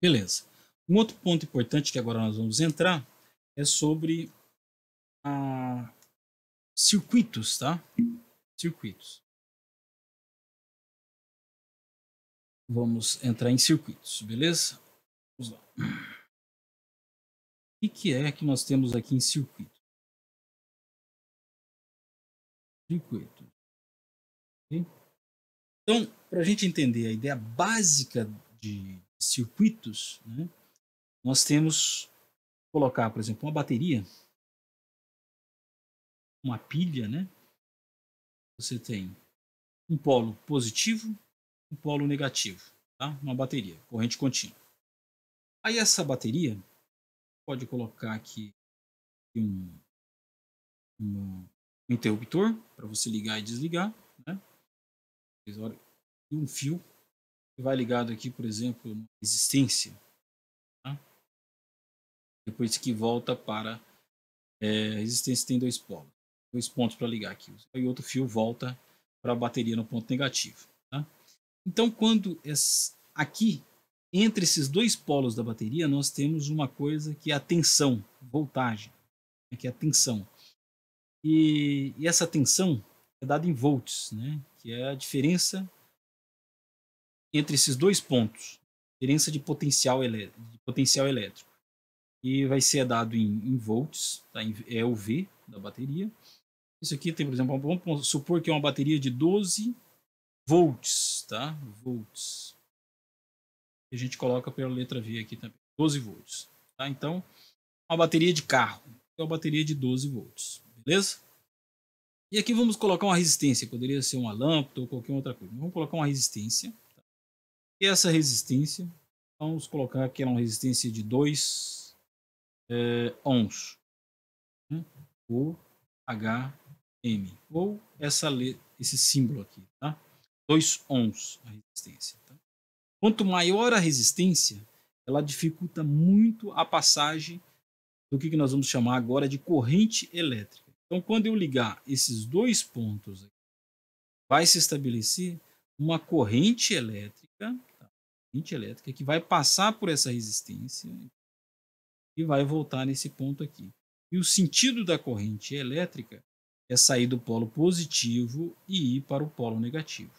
Beleza. Um outro ponto importante que agora nós vamos entrar é sobre circuitos, tá? Circuitos. Vamos entrar em circuitos, beleza? Vamos lá. O que é que nós temos aqui em circuito? Circuito. Okay? Então, para a gente entender a ideia básica de circuitos, né, nós temos colocar, por exemplo, uma bateria, uma pilha, né? Você tem um polo positivo, um polo negativo, tá? Uma bateria, corrente contínua. Aí essa bateria pode colocar aqui um interruptor para você ligar e desligar, né? E um fio que vai ligado aqui, por exemplo, na resistência, tá? Depois que volta para a resistência tem dois pontos para ligar aqui. E outro fio volta para a bateria no ponto negativo, tá? Então, quando aqui entre esses dois polos da bateria, nós temos uma coisa que é a tensão, voltagem, que é a tensão. E essa tensão é dada em volts, né? Que é a diferença entre esses dois pontos, diferença de potencial elétrico. E vai ser dado em volts, tá? É o V da bateria. Isso aqui tem, por exemplo, vamos supor que é uma bateria de 12 volts, tá? Volts. A gente coloca pela letra V aqui também, 12 volts, tá? Então, uma bateria de carro, é uma bateria de 12 volts, beleza? E aqui vamos colocar uma resistência, poderia ser uma lâmpada ou qualquer outra coisa. Vamos colocar uma resistência. Tá? E essa resistência, vamos colocar que é uma resistência de 2 ohms. Né? O HM. Ou esse símbolo aqui, tá? 2 ohms a resistência. Tá? Quanto maior a resistência, ela dificulta muito a passagem do que nós vamos chamar agora de corrente elétrica. Então, quando eu ligar esses dois pontos, vai se estabelecer uma corrente elétrica, tá? Corrente elétrica que vai passar por essa resistência e vai voltar nesse ponto aqui. E o sentido da corrente elétrica é sair do polo positivo e ir para o polo negativo.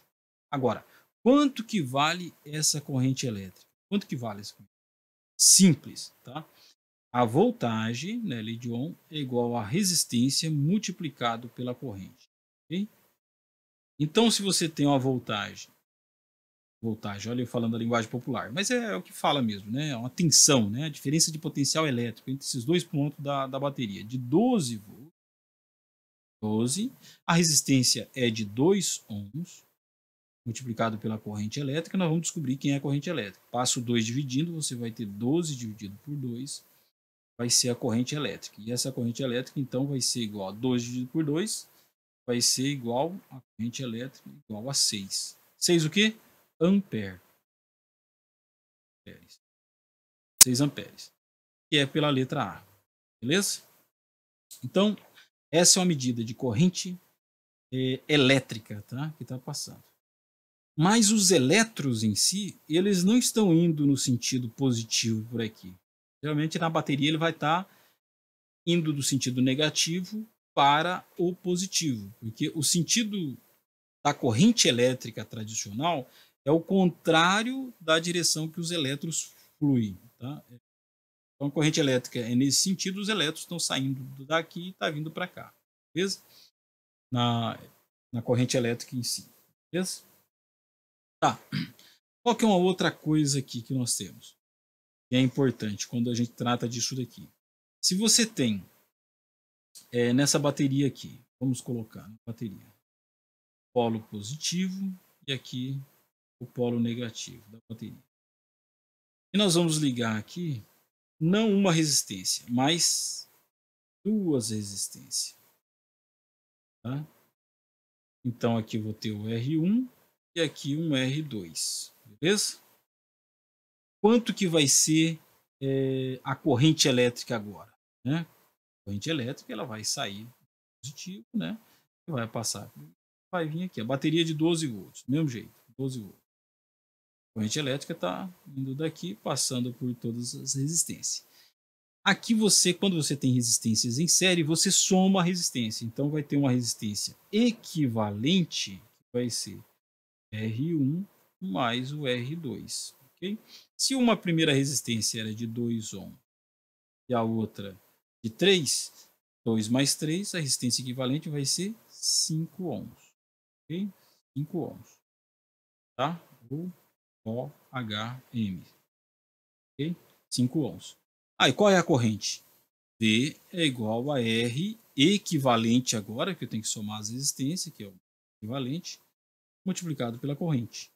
Agora, quanto que vale essa corrente elétrica? Quanto que vale essa corrente? Simples, tá? A voltagem, né, lei de Ohm, é igual à resistência multiplicado pela corrente. Okay? Então, se você tem uma voltagem, olha eu falando a linguagem popular, mas é o que fala mesmo, né? É uma tensão, né? A diferença de potencial elétrico entre esses dois pontos da bateria de 12 volts, 12, a resistência é de 2 ohms, multiplicado pela corrente elétrica, nós vamos descobrir quem é a corrente elétrica. Passa o 2 dividindo, você vai ter 12 dividido por 2, vai ser a corrente elétrica. E essa corrente elétrica, então, vai ser igual a 12 dividido por 2, vai ser igual a corrente elétrica igual a 6. 6 o quê? Ampere. 6 amperes. Que é pela letra A. Beleza? Então, essa é uma medida de corrente elétrica, tá? Que está passando. Mas os elétrons em si, eles não estão indo no sentido positivo por aqui. Realmente na bateria ele vai estar indo do sentido negativo para o positivo, porque o sentido da corrente elétrica tradicional é o contrário da direção que os elétrons fluem. Tá? Então, a corrente elétrica é nesse sentido, os elétrons estão saindo daqui e estão vindo para cá. Beleza? Na corrente elétrica em si. Beleza? Tá. Qual que é uma outra coisa aqui que nós temos? Que é importante quando a gente trata disso daqui. Se você tem nessa bateria aqui, vamos colocar na bateria polo positivo e aqui o polo negativo da bateria. E nós vamos ligar aqui não uma resistência, mas duas resistências. Tá? Então aqui eu vou ter o R1 e aqui um R2. Beleza? Quanto que vai ser a corrente elétrica agora? Né? A corrente elétrica ela vai sair positivo, né? E vai passar. Vai vir aqui. A bateria de 12 volts. Do mesmo jeito. 12 volts. corrente elétrica está indo daqui, passando por todas as resistências. Aqui você, quando você tem resistências em série, você soma a resistência. Então vai ter uma resistência equivalente, que vai ser R1 mais o R2. Okay? Se uma primeira resistência era de 2 ohms e a outra de 3, 2 mais 3, a resistência equivalente vai ser 5 ohms. Okay? 5 ohms. Tá? OHM. Okay? 5 ohms. Aí, qual é a corrente? V é igual a R equivalente agora, que eu tenho que somar as resistências, que é o equivalente, multiplicado pela corrente.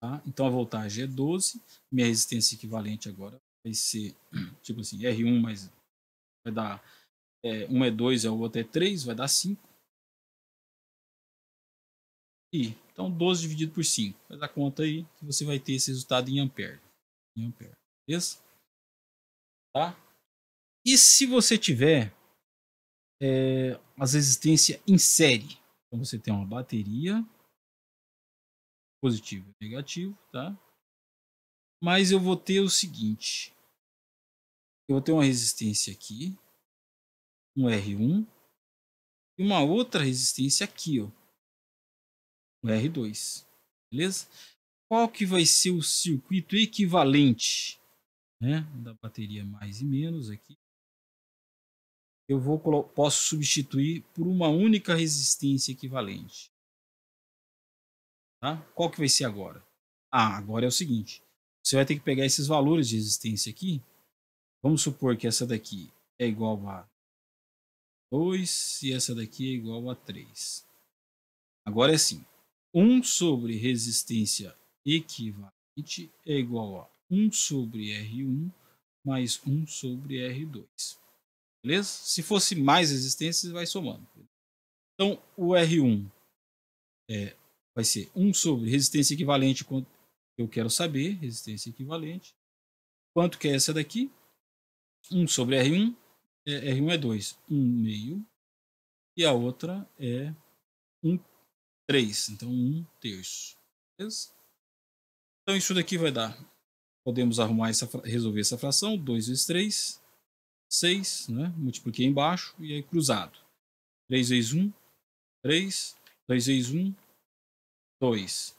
Tá? Então a voltagem é 12, minha resistência equivalente agora vai ser, tipo assim, R1 mais, vai dar, um é 2, o outro é 3, vai dar 5. E, então 12 dividido por 5, faz a conta aí que você vai ter esse resultado em ampere. Beleza? Tá? E se você tiver as resistências em série, então você tem uma bateria, positivo e negativo, tá? Mas eu vou ter o seguinte, eu vou ter uma resistência aqui, um R1, e uma outra resistência aqui, ó, o R2, beleza? Qual que vai ser o circuito equivalente, né, da bateria mais e menos aqui? Eu posso substituir por uma única resistência equivalente. Tá? Qual que vai ser agora? Agora é o seguinte, você vai ter que pegar esses valores de resistência aqui. Vamos supor que essa daqui é igual a 2 e essa daqui é igual a 3. Agora é assim, 1 sobre resistência equivalente é igual a 1 sobre R1 mais 1 sobre R2. Beleza? Se fosse mais resistência, vai somando. Então, o R1 vai ser 1 sobre resistência equivalente, eu quero saber, resistência equivalente. Quanto que é essa daqui? 1 sobre R1, R1 é 2, 1 meio, e a outra é 1 3, então 1 terço. Beleza? Então isso daqui vai dar, podemos arrumar resolver essa fração, 2 vezes 3, 6, né? Multipliquei embaixo e aí cruzado. 3 vezes 1, 3, 2 vezes 1, 2.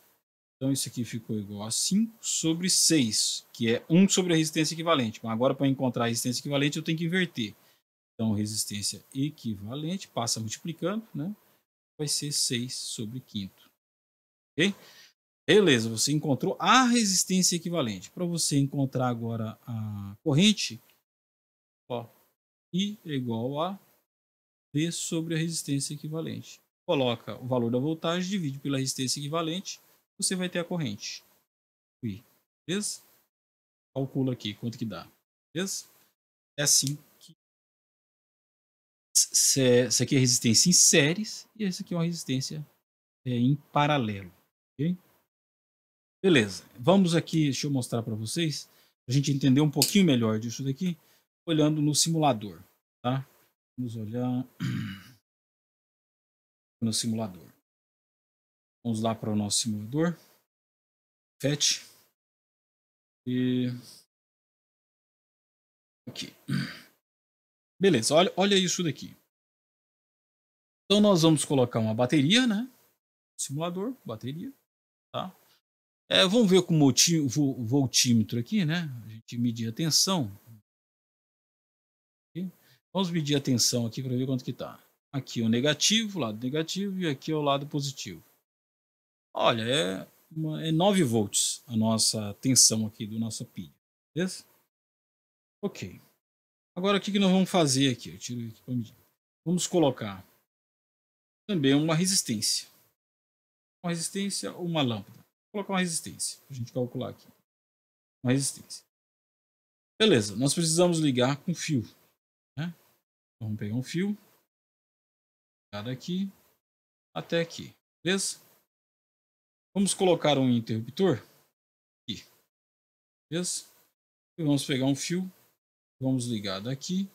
Então isso aqui ficou igual a 5 sobre 6, que é 1 sobre a resistência equivalente. Mas agora para encontrar a resistência equivalente eu tenho que inverter. Então resistência equivalente passa multiplicando, né? Vai ser 6 sobre quinto. Ok? Beleza, você encontrou a resistência equivalente. Para você encontrar agora a corrente, ó, I é igual a V sobre a resistência equivalente. Coloca o valor da voltagem, divide pela resistência equivalente, você vai ter a corrente. I, beleza? Calcula aqui quanto que dá. Beleza? É assim que essa aqui é resistência em séries e essa aqui é uma resistência em paralelo. Ok? Beleza, vamos aqui, deixa eu mostrar para vocês, para a gente entender um pouquinho melhor disso daqui, olhando no simulador, tá? Vamos olhar no simulador. Vamos lá para o nosso simulador, FET, e aqui. Beleza, olha isso daqui. Então nós vamos colocar uma bateria, né? Simulador, bateria, tá? Vamos ver com o voltímetro aqui, né? A gente medir a tensão. Aqui. Vamos medir a tensão aqui para ver quanto que tá. Aqui o negativo, lado negativo, e aqui é o lado positivo. Olha, é 9 volts a nossa tensão aqui do nosso pilha. Beleza? Ok. Agora o que nós vamos fazer aqui? Eu tiro aqui para medir. Vamos colocar também uma resistência. Uma resistência ou uma lâmpada. Vou colocar uma resistência para a gente calcular aqui. Uma resistência. Beleza, nós precisamos ligar com fio. Né? Então, vamos pegar um fio. Ligar daqui até aqui. Beleza? Vamos colocar um interruptor aqui. Beleza? E vamos pegar um fio. Vamos ligar daqui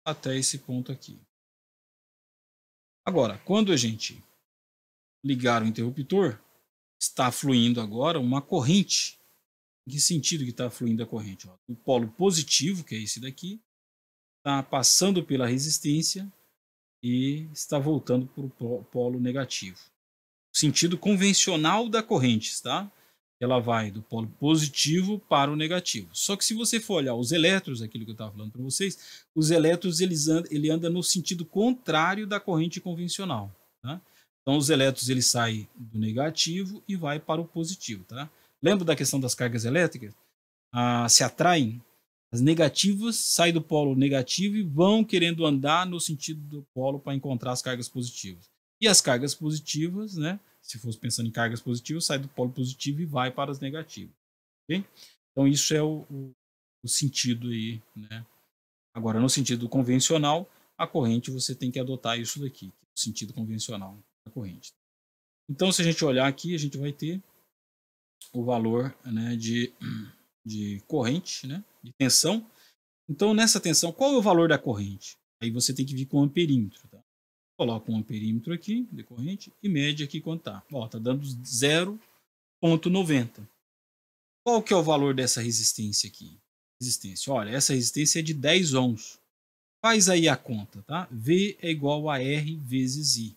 até esse ponto aqui. Agora, quando a gente ligar o interruptor, está fluindo agora uma corrente. Em que sentido que está fluindo a corrente? Ó, o polo positivo, que é esse daqui, está passando pela resistência e está voltando para o polo negativo. O sentido convencional da corrente, tá? Ela vai do polo positivo para o negativo. Só que se você for olhar os elétrons, aquilo que eu estava falando para vocês, os elétrons ele anda no sentido contrário da corrente convencional. Tá? Então os elétrons ele saem do negativo e vai para o positivo. Tá? Lembra da questão das cargas elétricas? Se atraem. As negativas saem do polo negativo e vão querendo andar no sentido do polo para encontrar as cargas positivas. E as cargas positivas, né? Se fosse pensando em cargas positivas, sai do polo positivo e vai para as negativas. Okay? Então isso é o sentido aí, né? Agora, no sentido convencional, a corrente você tem que adotar isso daqui, o sentido convencional da corrente. Então, se a gente olhar aqui, a gente vai ter o valor, né, de corrente, né, de tensão. Então, nessa tensão, qual é o valor da corrente? Aí você tem que vir com o amperímetro. Tá? Coloca um amperímetro aqui de corrente e mede aqui quanto está. Está dando 0,90. Qual que é o valor dessa resistência aqui? Resistência. Olha, essa resistência é de 10 ohms. Faz aí a conta, tá? V é igual a R vezes I.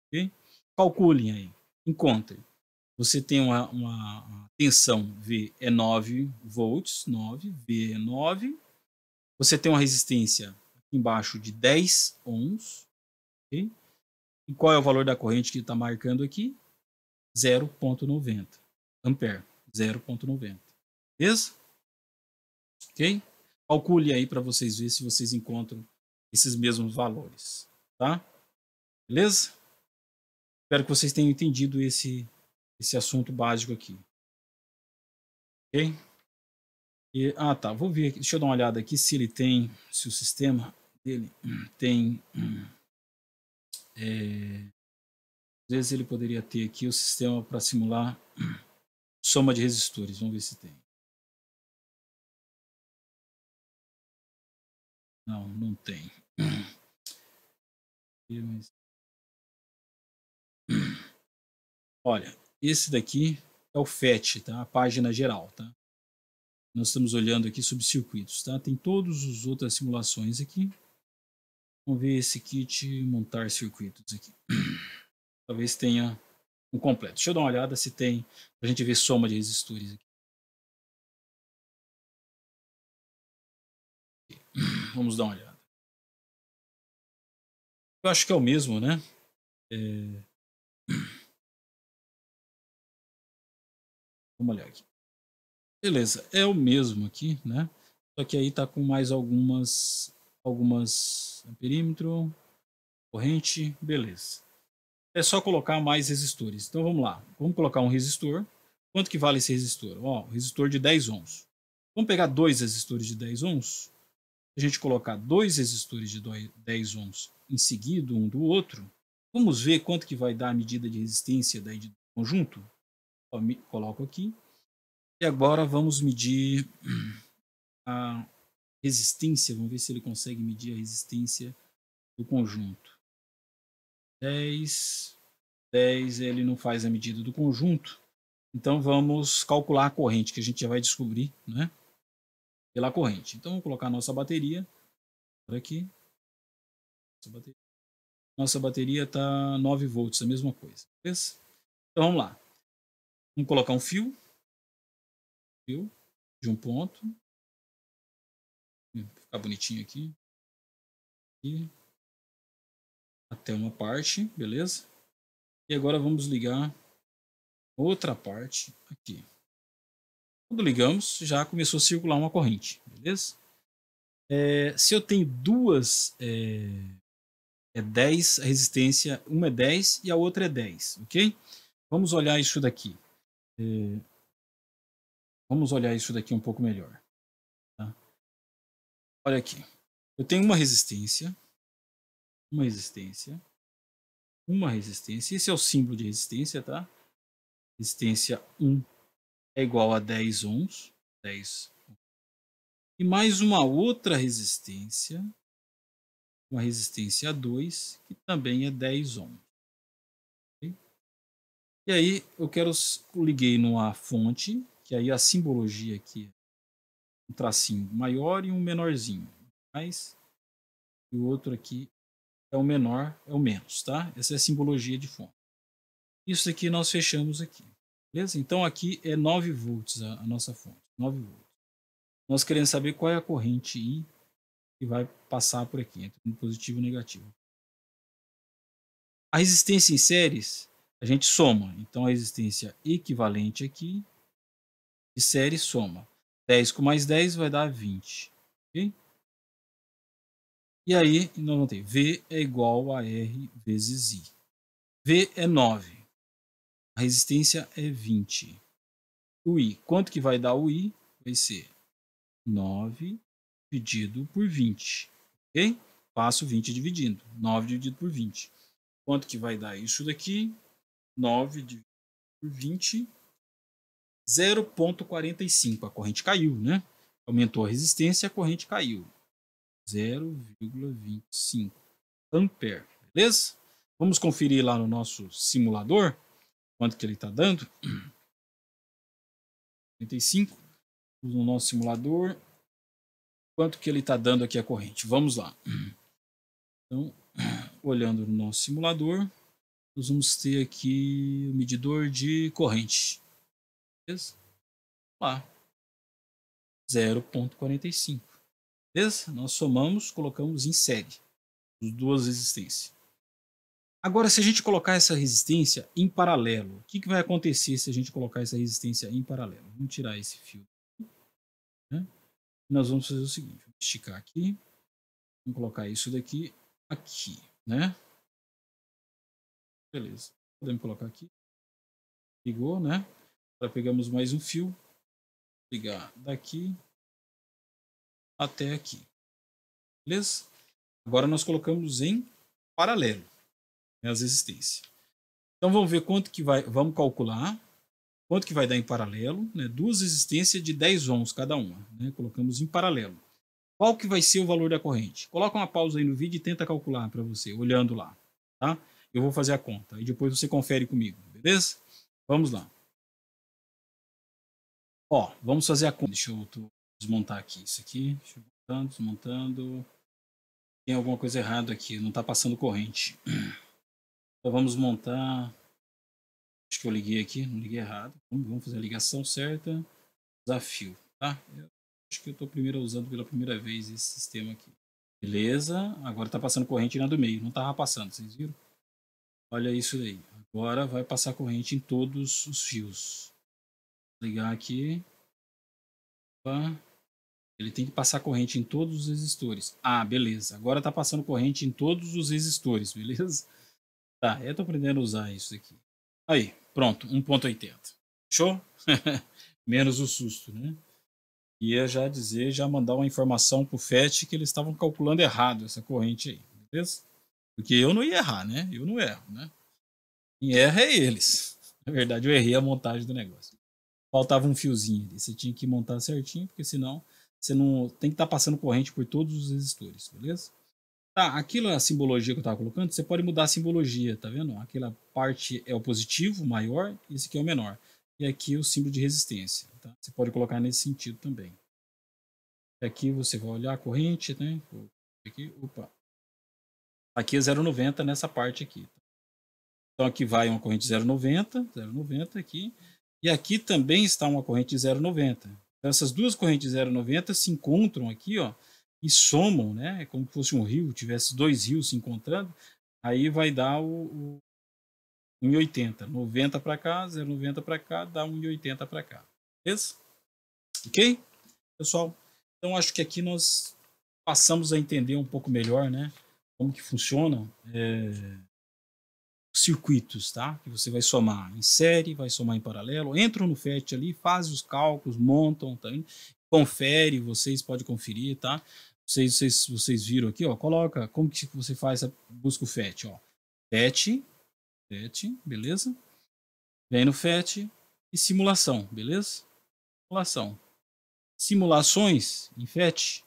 Okay? Calculem aí. Encontrem. Você tem uma tensão V é 9 volts, 9, V é 9. Você tem uma resistência aqui embaixo de 10 ohms. Okay? E qual é o valor da corrente que está marcando aqui? 0,90 ampere. 0,90. Beleza? Ok? Calcule aí para vocês verem se vocês encontram esses mesmos valores. Tá? Beleza? Espero que vocês tenham entendido esse assunto básico aqui. Ok? Tá. Vou ver aqui. Deixa eu dar uma olhada aqui se ele tem, se o sistema dele tem. Às vezes ele poderia ter aqui o sistema para simular soma de resistores. Vamos ver se tem. Não, não tem. Olha, esse daqui é o FET, tá? A página geral, tá? Nós estamos olhando aqui sobre circuitos, tá? Tem todas as outras simulações aqui. Vamos ver esse kit montar circuitos aqui. Talvez tenha um completo. Deixa eu dar uma olhada se tem, pra gente ver soma de resistores aqui. Vamos dar uma olhada. Eu acho que é o mesmo, né? Vamos olhar aqui. Beleza, é o mesmo aqui, né? Só que aí tá com mais algumas perímetro, corrente, beleza. É só colocar mais resistores. Então vamos lá. Vamos colocar um resistor. Quanto que vale esse resistor? Resistor de 10 ohms. Vamos pegar dois resistores de 10 ohms. Se a gente colocar dois resistores de 10 ohms em seguida um do outro, vamos ver quanto que vai dar a medida de resistência daí do conjunto. Coloco aqui. E agora vamos medir a resistência. Vamos ver se ele consegue medir a resistência do conjunto. 10, ele não faz a medida do conjunto. Então vamos calcular a corrente, que a gente já vai descobrir, né? Pela corrente. Então vamos colocar a nossa bateria por aqui. Nossa bateria está 9 volts, a mesma coisa. Beleza? Então vamos lá. Vamos colocar um fio de um ponto. Vou ficar bonitinho aqui. E até uma parte, beleza? E agora vamos ligar outra parte aqui. Quando ligamos, já começou a circular uma corrente, beleza? Se eu tenho duas 10, a resistência, uma é 10 e a outra é 10, ok? Vamos olhar isso daqui. Vamos olhar isso daqui um pouco melhor. Tá? Olha aqui. Eu tenho uma resistência. Esse é o símbolo de resistência, tá? Resistência 1 é igual a 10 ohms. 10. E mais uma outra resistência. Uma resistência 2, que também é 10 ohms. Okay? E aí liguei numa fonte, que aí a simbologia aqui é um tracinho maior e um menorzinho. Mais, e o outro aqui é o menor, é o menos, tá? Essa é a simbologia de fonte. Isso aqui nós fechamos aqui. Beleza? Então aqui é 9 volts a nossa fonte. 9 volts. Nós queremos saber qual é a corrente I que vai passar por aqui, entre positivo e negativo. A resistência em séries, a gente soma. Então a resistência equivalente aqui, de série, soma. 10 com mais 10 vai dar 20. Ok? E aí, nós vamos ter V é igual a R vezes I. V é 9. A resistência é 20. O I, quanto que vai dar o I? Vai ser 9 dividido por 20. Ok? Passo 20 dividindo. 9 dividido por 20. Quanto que vai dar isso daqui? 9 dividido por 20. 0,45. A corrente caiu, né? Aumentou a resistência, a corrente caiu. 0,25 ampere. Beleza? Vamos conferir lá no nosso simulador quanto que ele está dando. 45. No nosso simulador. Quanto que ele está dando aqui a corrente? Vamos lá. Então, olhando no nosso simulador, nós vamos ter aqui o medidor de corrente. Beleza? Lá. 0,45. Beleza? Nós somamos, colocamos em série as duas resistências. Agora, se a gente colocar essa resistência em paralelo, o que vai acontecer se a gente colocar essa resistência em paralelo? Vamos tirar esse fio. Né? Nós vamos fazer o seguinte, vamos esticar aqui, vamos colocar isso daqui aqui, né? Beleza. Podemos colocar aqui. Ligou, né? Agora pegamos mais um fio, ligar daqui até aqui. Beleza? Agora nós colocamos em paralelo, né, as resistências. Então vamos ver quanto que vai, vamos calcular quanto que vai dar em paralelo, né? Duas resistências de 10 ohms cada uma, né? Colocamos em paralelo. Qual que vai ser o valor da corrente? Coloca uma pausa aí no vídeo e tenta calcular para você, olhando lá, tá? Eu vou fazer a conta e depois você confere comigo, beleza? Vamos lá. Ó, vamos fazer a conta. Deixa eu desmontar aqui isso aqui. Deixa eu montando, desmontando. Tem alguma coisa errada aqui, não está passando corrente. Então vamos montar. Acho que eu liguei aqui, não liguei errado. Vamos fazer a ligação certa. Desafio, tá? Acho que eu estou primeiro usando pela primeira vez esse sistema aqui. Beleza, agora está passando corrente na do meio. Não estava passando, vocês viram? Olha isso aí. Agora vai passar corrente em todos os fios. Vou ligar aqui. Opa. Ele tem que passar corrente em todos os resistores. Ah, beleza. Agora está passando corrente em todos os resistores, beleza? Tá, eu estou aprendendo a usar isso aqui. Aí, pronto, 1,80. Fechou? Menos o susto, né? Ia já dizer, já mandar uma informação pro FET que eles estavam calculando errado essa corrente aí, beleza? Porque eu não ia errar, né? Eu não erro, né? Quem erra é eles. Na verdade, eu errei a montagem do negócio. Faltava um fiozinho ali. Você tinha que montar certinho, porque senão você não tem que estar passando corrente por todos os resistores, beleza? Tá, aquilo é a simbologia que eu estava colocando, você pode mudar a simbologia, tá vendo? Aquela parte é o positivo, o maior, e esse aqui é o menor. E aqui é o símbolo de resistência, tá? Você pode colocar nesse sentido também. Aqui você vai olhar a corrente, né? Aqui, opa. Aqui é 0,90 nessa parte aqui. Então aqui vai uma corrente 0,90 aqui. E aqui também está uma corrente de 0,90. Então essas duas correntes de 0,90 se encontram aqui, ó, e somam, né? É como se fosse um rio, tivesse dois rios se encontrando, aí vai dar o 1,80. 90 para cá, 0,90 para cá, dá 1,80 para cá. Beleza? Ok? Pessoal, então acho que aqui nós passamos a entender um pouco melhor, né? Como que funcionam circuitos, tá? Que você vai somar em série, vai somar em paralelo, entram no FET ali, faz os cálculos, montam, tá? Confere, vocês podem conferir, tá? Vocês viram aqui, ó, coloca como que você faz, busca o FET, ó. FET, beleza? Vem no FET e simulação, beleza? Simulação. Simulações em FET.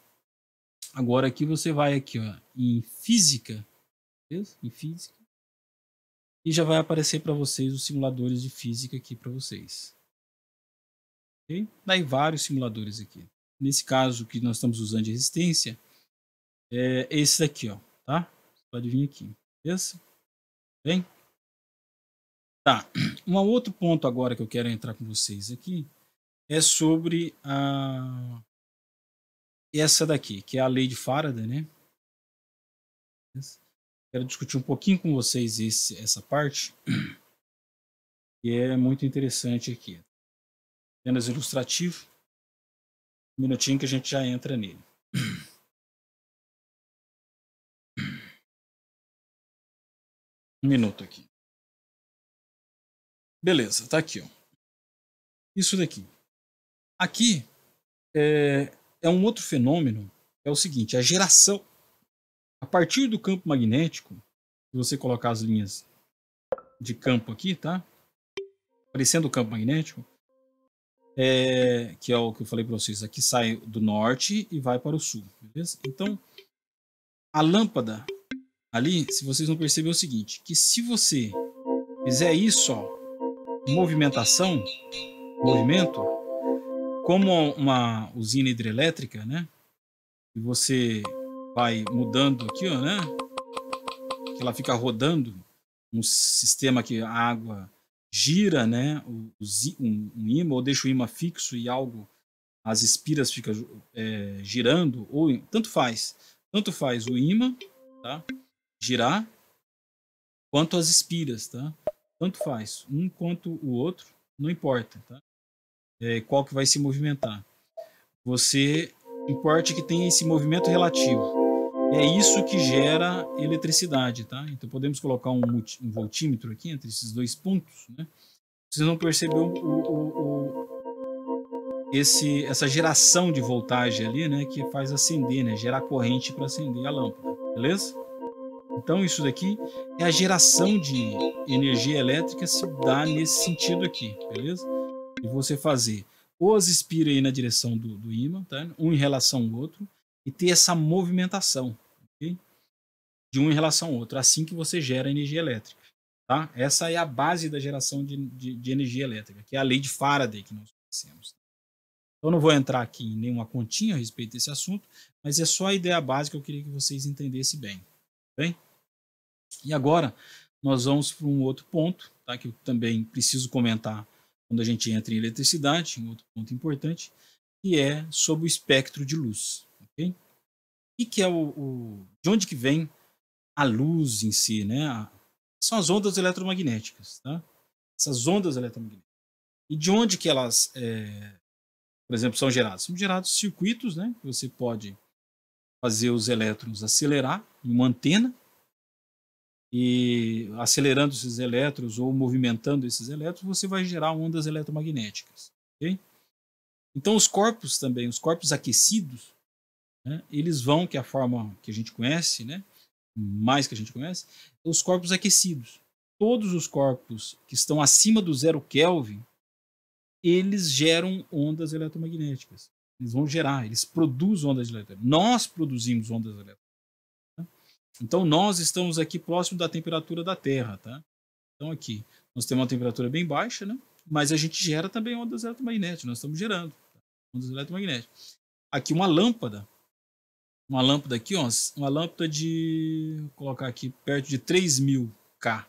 Agora aqui você vai aqui, ó, em física, beleza? Em física. e já vai aparecer para vocês os simuladores de física aqui para vocês. Okay? Daí vários simuladores aqui. Nesse caso que nós estamos usando de resistência, é esse daqui, ó, tá? Você pode vir aqui, beleza? Bem? Tá. Um outro ponto agora que eu quero entrar com vocês aqui é sobre essa daqui, que é a lei de Faraday, né? Quero discutir um pouquinho com vocês essa parte, que é muito interessante aqui. Apenas ilustrativo. Um minutinho que a gente já entra nele. Um minuto aqui. Beleza, tá aqui, ó. Isso daqui. Aqui é um outro fenômeno, é o seguinte, a geração. A partir do campo magnético, se você colocar as linhas de campo aqui, tá? Aparecendo o campo magnético, que é o que eu falei para vocês, aqui sai do norte e vai para o sul, beleza? Então, a lâmpada ali, se vocês não perceberem, é o seguinte, que se você fizer isso, ó, movimentação, movimento, como uma usina hidrelétrica, né? E você vai mudando aqui, ó, né? Que ela fica rodando um sistema que a água gira, né? Um ímã, ou deixa o ímã fixo e algo, as espiras ficam girando, ou tanto faz o ímã, tá? Girar, quanto as espiras, tá? Tanto faz, um quanto o outro, não importa, tá? Qual que vai se movimentar. Você importa que tenha esse movimento relativo. É isso que gera eletricidade, tá? Então podemos colocar um voltímetro aqui entre esses dois pontos, né? Vocês vão perceber essa geração de voltagem ali, né? Que faz acender, né? Gerar corrente para acender a lâmpada, beleza? Então isso daqui é a geração de energia elétrica, se dá nesse sentido aqui, beleza? E você fazer ou as espiras aí na direção do ímã, tá? Um em relação ao outro, e ter essa movimentação, okay? De um em relação ao outro, assim que você gera energia elétrica, tá? Essa é a base da geração de energia elétrica, que é a lei de Faraday que nós conhecemos. Eu não vou entrar aqui em nenhuma continha a respeito desse assunto, mas é só a ideia básica que eu queria que vocês entendessem bem? E agora nós vamos para um outro ponto, tá? Que eu também preciso comentar quando a gente entra em eletricidade, um outro ponto importante, que é sobre o espectro de luz. Okay? E que é de onde que vem a luz em si, né? São as ondas eletromagnéticas, tá? Essas ondas eletromagnéticas. E de onde que elas, por exemplo, são geradas? São gerados circuitos, né? Você pode fazer os elétrons acelerar em uma antena, e acelerando esses elétrons ou movimentando esses elétrons, você vai gerar ondas eletromagnéticas. Okay? Então os corpos também, os corpos aquecidos, né, eles vão, que é a forma que a gente conhece, né, mais que a gente conhece, os corpos aquecidos. Todos os corpos que estão acima do 0 Kelvin, eles geram ondas eletromagnéticas. Eles vão gerar, eles produzem ondas eletromagnéticas. Nós produzimos ondas eletromagnéticas. Então nós estamos aqui próximo da temperatura da Terra, tá? Então aqui nós temos uma temperatura bem baixa, né? Mas a gente gera também ondas eletromagnéticas, nós estamos gerando ondas eletromagnéticas. Aqui uma lâmpada aqui, ó, uma lâmpada vou colocar aqui perto de 3000 K.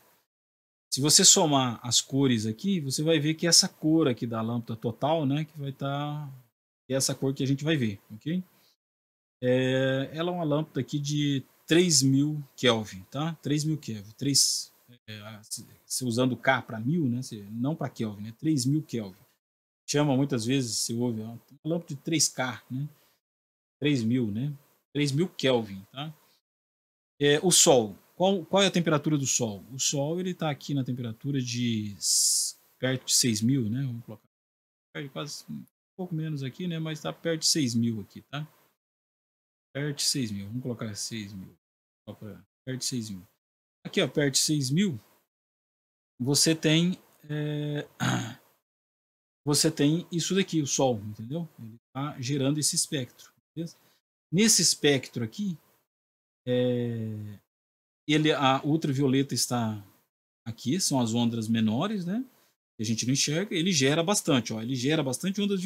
Se você somar as cores aqui, você vai ver que essa cor aqui da lâmpada total, né, que vai estar essa cor que a gente vai ver, ok? Ela é uma lâmpada aqui de 3000 Kelvin, tá? 3000 Kelvin, se usando K para 1000, né? Não para Kelvin, né? 3000 Kelvin. Chama muitas vezes, se ouve, uma lâmpada de 3K, né? 3000, né? 3000 Kelvin, tá? O Sol. Qual é a temperatura do Sol? O Sol ele está aqui na temperatura de perto de 6000, né? Vamos colocar quase um pouco menos aqui, né? Mas está perto de 6000 aqui, tá? Perto de 6000. Vamos colocar 6000. Perto de 6000. Aqui, ó, perto de 6000, você tem isso daqui, o Sol, entendeu? Ele está gerando esse espectro. Beleza? Nesse espectro aqui, a ultravioleta está aqui são as ondas menores, né? Que a gente não enxerga, ele gera bastante, ó, ele gera bastante ondas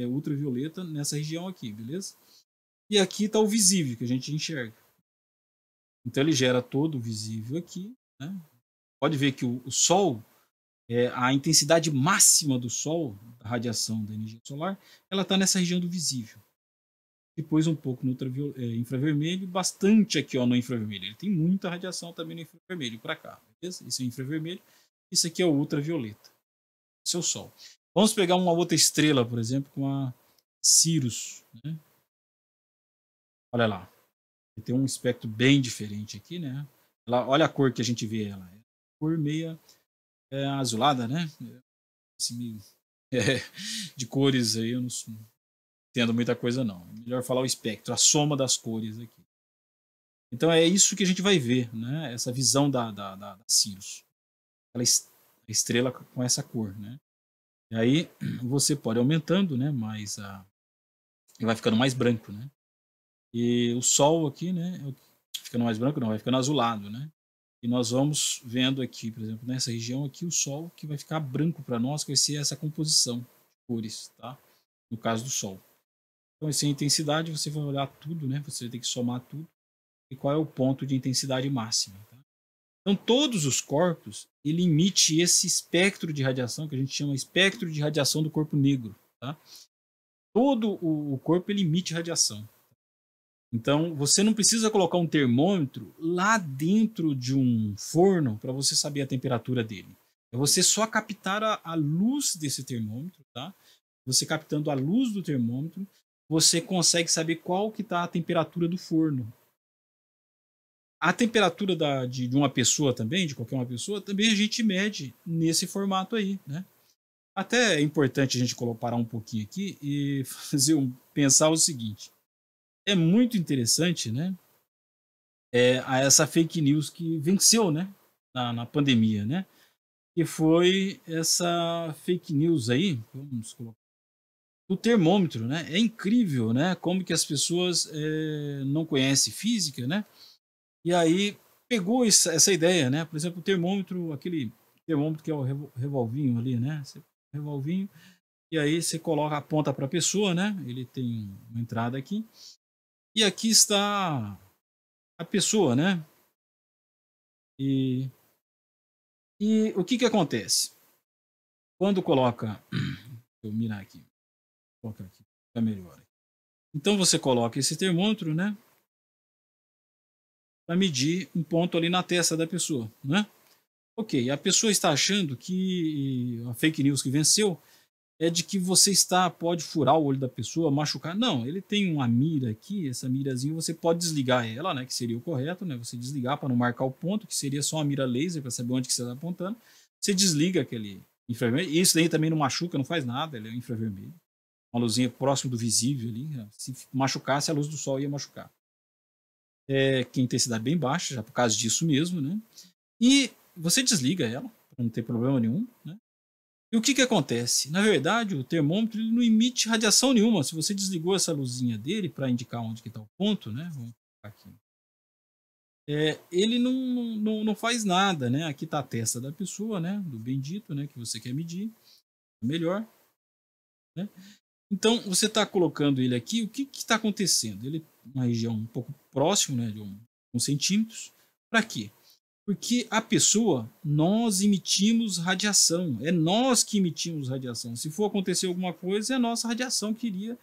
ultravioleta nessa região aqui, beleza? E aqui está o visível, que a gente enxerga. Então ele gera todo o visível aqui, né? Pode ver que o Sol, a intensidade máxima do Sol, da radiação da energia solar, ela está nessa região do visível. Depois um pouco no infravermelho, bastante aqui ó, no infravermelho. Ele tem muita radiação também no infravermelho para cá, beleza? Esse é o infravermelho, isso aqui é o ultravioleta. Esse é o Sol. Vamos pegar uma outra estrela, por exemplo, com a Sirius, né? Olha lá, ele tem um espectro bem diferente aqui, né? Olha a cor que a gente vê ela, cor meia azulada, né? Assim, meio, de cores aí, eu não entendo muita coisa não. É melhor falar o espectro, a soma das cores aqui. Então é isso que a gente vai ver, né? Essa visão da Sirius. Aquela estrela com essa cor, né? E aí você pode ir aumentando, né? Mas ele vai ficando mais branco, né? E o Sol aqui, né? Ficando mais branco, não, vai ficando azulado, né? E nós vamos vendo aqui, por exemplo, nessa região aqui, o Sol que vai ficar branco para nós, que vai ser essa composição de cores, tá? No caso do Sol. Então, essa intensidade, você vai olhar tudo, né? Você vai ter que somar tudo. E qual é o ponto de intensidade máxima, tá? Então, todos os corpos, ele emite esse espectro de radiação, que a gente chama espectro de radiação do corpo negro, tá? Todo o corpo, ele emite radiação. Então, você não precisa colocar um termômetro lá dentro de um forno para você saber a temperatura dele. É você só captar a luz desse termômetro, tá? Você captando a luz do termômetro, você consegue saber qual que está a temperatura do forno. A temperatura de uma pessoa também, de qualquer uma pessoa, também a gente mede nesse formato aí, né? Até é importante a gente parar um pouquinho aqui e pensar o seguinte. É muito interessante, né? A essa fake news que venceu, né? Na pandemia, né? Que foi essa fake news aí, vamos colocar, do termômetro, né? É incrível, né? Como que as pessoas não conhecem física, né? E aí pegou essa ideia, né? Por exemplo, o termômetro, aquele termômetro que é o revolvinho ali, né? Revolvinho, e aí você coloca a ponta para a pessoa, né? Ele tem uma entrada aqui. E aqui está a pessoa, né? E o que acontece? Quando coloca... Deixa eu mirar aqui. Vou colocar aqui, fica melhor. Então você coloca esse termômetro, né? Para medir um ponto ali na testa da pessoa, né? Ok, a pessoa está achando que a fake news que venceu é de que você pode furar o olho da pessoa, machucar. Não, ele tem uma mira aqui, essa mirazinha, você pode desligar ela, né? Que seria o correto, né? Você desligar para não marcar o ponto, que seria só uma mira laser para saber onde que você está apontando. Você desliga aquele infravermelho. Isso daí também não machuca, não faz nada, ele é infravermelho. Uma luzinha próximo do visível ali. Se machucasse, a luz do sol ia machucar. Que a intensidade bem baixa, já por causa disso mesmo, né? E você desliga ela, para não ter problema nenhum, né? E o que acontece? Na verdade, o termômetro ele não emite radiação nenhuma. Se você desligou essa luzinha dele para indicar onde está o ponto, né? Vamos colocar aqui. Ele não faz nada, né? Aqui está a testa da pessoa, né? Do bendito, né? Que você quer medir. Melhor, né? Então, você está colocando ele aqui. O que está acontecendo? Ele uma região um pouco próximo, né? De uns centímetros. Para quê? Porque a pessoa, nós emitimos radiação. É nós que emitimos radiação. Se for acontecer alguma coisa, é a nossa radiação que iria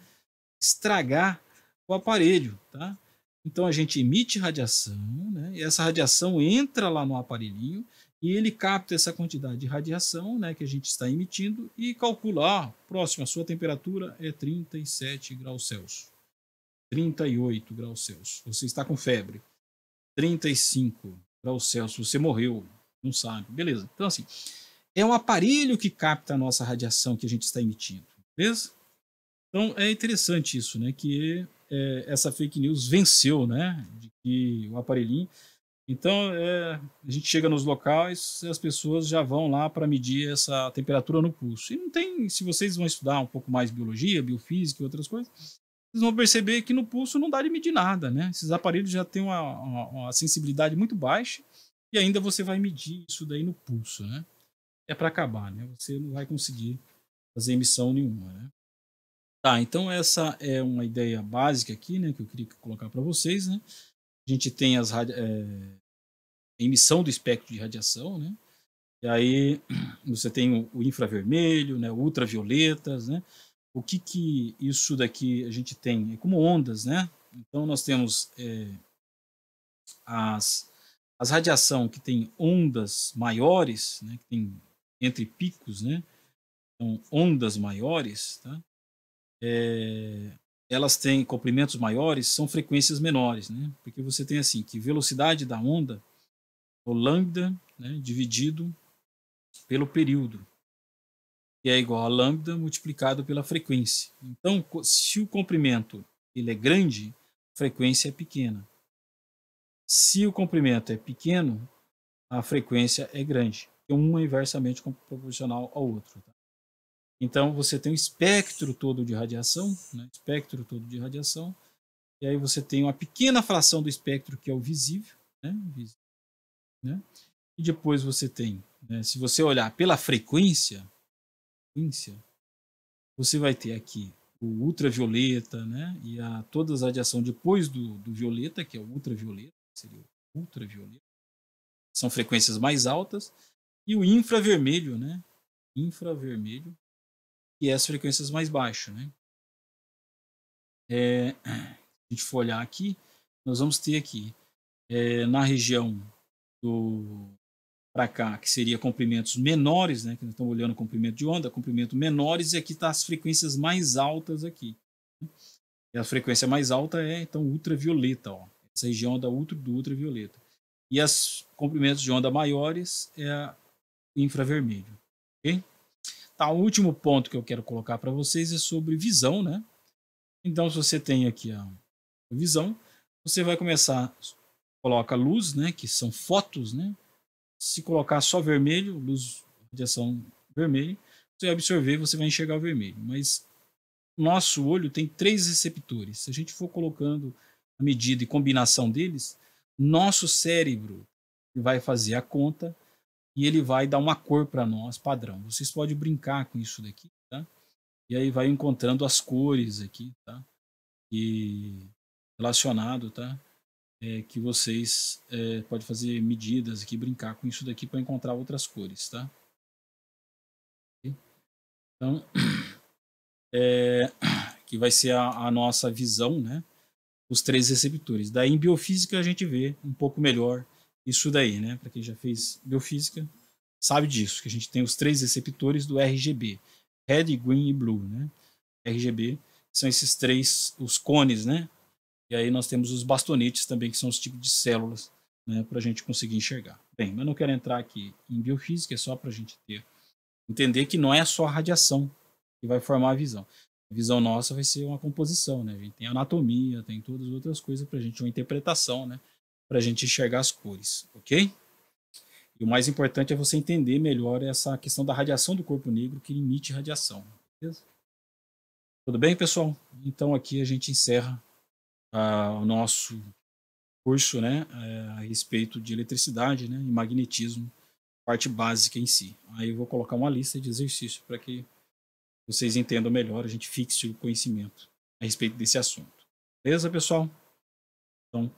estragar o aparelho, tá? Então a gente emite radiação, né? E essa radiação entra lá no aparelhinho e ele capta essa quantidade de radiação, né, que a gente está emitindo e calcula, próximo, a sua temperatura é 37 graus Celsius. 38 graus Celsius. Você está com febre. 35 graus Celsius, você morreu, não sabe, beleza. Então assim, é um aparelho que capta a nossa radiação que a gente está emitindo, beleza? Então é interessante isso, né, que essa fake news venceu, né, de que o aparelhinho, então a gente chega nos locais e as pessoas já vão lá para medir essa temperatura no pulso. E não tem, se vocês vão estudar um pouco mais biologia, biofísica e outras coisas, vocês vão perceber que no pulso não dá de medir nada, né? Esses aparelhos já têm uma sensibilidade muito baixa e ainda você vai medir isso daí no pulso, né? É para acabar, né? Você não vai conseguir fazer emissão nenhuma, né? Tá, então essa é uma ideia básica aqui, né, que eu queria colocar para vocês, né? A gente tem emissão do espectro de radiação, né? E aí você tem o infravermelho, né, ultravioletas, né? O que isso daqui a gente tem? É como ondas, né? Então nós temos as radiação que tem ondas maiores, né, que tem entre picos, né? Então ondas maiores, tá? Elas têm comprimentos maiores, são frequências menores, né? Porque você tem assim que velocidade da onda, o lambda, né, dividido pelo período, que é igual a lambda multiplicado pela frequência. Então, se o comprimento ele é grande, a frequência é pequena. Se o comprimento é pequeno, a frequência é grande. E um é inversamente proporcional ao outro. Tá? Então, você tem o espectro todo de radiação, né? Espectro todo de radiação. E aí você tem uma pequena fração do espectro que é o visível, né? Né? E depois você tem, né? Se você olhar pela frequência, você vai ter aqui o ultravioleta, né? E todas as radiações depois do violeta, que é o ultravioleta, seria o ultravioleta, são frequências mais altas, e o infravermelho, né? Infravermelho, que é as frequências mais baixas, né? Se a gente for olhar aqui, nós vamos ter aqui na região do para cá, que seria comprimentos menores, né? Que nós estamos olhando comprimento de onda, comprimento menores, e aqui está as frequências mais altas aqui. E a frequência mais alta é então ultravioleta, ó. Essa região do ultravioleta. E os comprimentos de onda maiores é infravermelho, ok? Tá, o último ponto que eu quero colocar para vocês é sobre visão, né? Então, se você tem aqui a visão, você vai começar, coloca luz, né? Que são fótons, né? Se colocar só vermelho, luz, radiação vermelha, você vai absorver, você vai enxergar o vermelho. Mas nosso olho tem 3 receptores. Se a gente for colocando a medida e combinação deles, nosso cérebro vai fazer a conta e ele vai dar uma cor para nós padrão. Vocês podem brincar com isso daqui, tá? E aí vai encontrando as cores aqui, tá? E relacionado, tá? Que vocês podem fazer medidas aqui, brincar com isso daqui para encontrar outras cores, tá? Então, que vai ser a nossa visão, né? Os 3 receptores. Daí em biofísica a gente vê um pouco melhor isso daí, né? Para quem já fez biofísica, sabe disso, que a gente tem os 3 receptores do RGB, Red, Green e Blue, né? RGB são esses 3, os cones, né? E aí nós temos os bastonetes também, que são os tipos de células, né? Para a gente conseguir enxergar. Bem, mas não quero entrar aqui em biofísica, é só para a gente entender que não é só a radiação que vai formar a visão. A visão nossa vai ser uma composição, né? A gente tem anatomia, tem todas as outras coisas para a gente, uma interpretação, né? Para a gente enxergar as cores, ok? E o mais importante é você entender melhor essa questão da radiação do corpo negro que emite radiação. Beleza? Tudo bem, pessoal? Então aqui a gente encerra o nosso curso, né? A respeito de eletricidade, né? E magnetismo, parte básica em si. Aí eu vou colocar uma lista de exercícios para que vocês entendam melhor, a gente fixe o conhecimento a respeito desse assunto. Beleza, pessoal? Então,